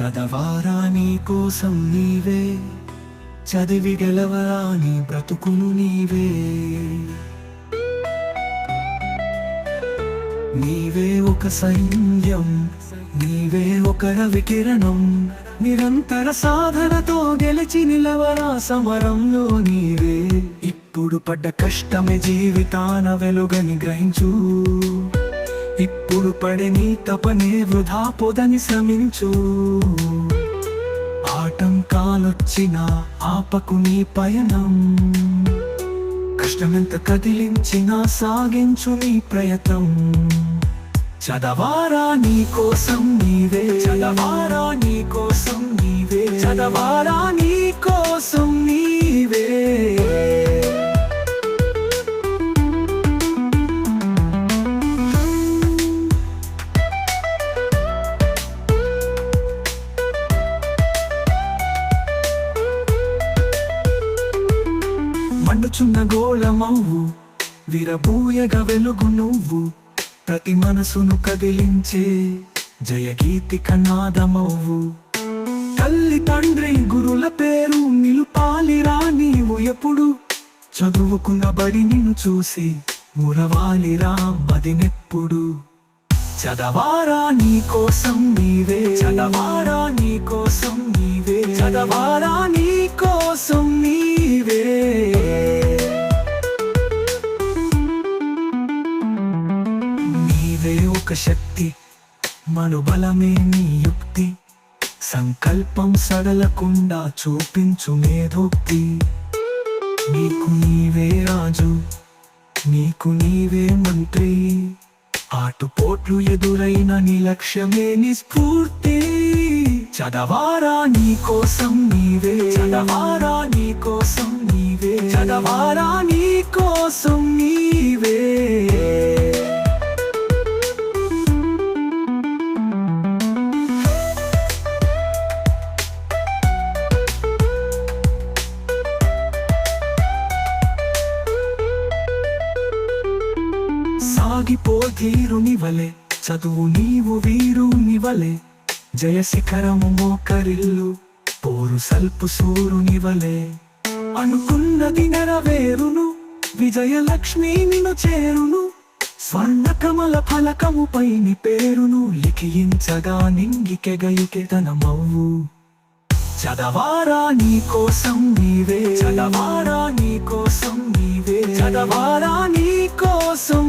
చదవారా నీ కోసం నీవే, చదివి గెలవరా నీ బ్రతుకును నీవే. నీవే ఒక సైన్యం, నీవే ఒక రవికిరణం, నిరంతర సాధనతో గెలిచి నిలవరా సమరంలో నీవే. ఇప్పుడు పడ్డ కష్టమే జీవితాన వెలుగని గ్రహించు, ఇప్పుడు పడే నీ తపనే వృధా పొదని శ్రమించు. ఆటంకాలొచ్చినా ఆపకు నీ పయనం, కష్టమెంత కదిలించినా సాగించు నీ ప్రయత్నం. చదవారా నీ కోసం నీవే, చదవారా నీ కోసం నీవే, చదవారా నీ కోసం నీవే. మండుచున్న గోళమవ్వు, విరబూయగా వెలుగు నువ్వు, ప్రతి మనసును కదిలించే జయగీతి కనాదమవ్వు. తల్లి తండ్రి గురుల పేరు నిలుపాలిరా నీవు ఎప్పుడు, చదువుకున్న బడి నిన్ను చూసి మురవాలిరా మదినెప్పుడు. చదవారా నీ కోసం నీవే, చదవారా నీ కోసం నీవే, చదవారా నీ కోసం నీవే. నీవే ఒక శక్తి, మనోబలమే నీ యుక్తి, సంకల్పం సడలకుండా చూపించు మేధోక్తి. నీకు నీవే రాజు, నీకు నీవే మంత్రి, ఆటుపోట్లు ఎదురైన నీ లక్ష్యమే నీ స్ఫూర్తి. చదవారా నీ కోసం నీవే, చదవారా నీ కోసం నీవే, చదవారా నీ కోసం నీవే. సాగిపో ధీరుని వలె, చదువు నీవు వీరుని వలె, జయ శిఖరము మోకరిల్లు పోరు సల్పు సూరుని వలె. అనుకున్నది నెరవేరును, విజయలక్ష్మి నిన్ను చేరును, స్వర్ణ కమల ఫలకముపై నీ పేరును లిఖించగా నింగికెగయుకెతనమవ్వు. చదవారా నీ కోసం నీవే, చదవారా నీ కోసం నీవే, చదవారా నీ కోసం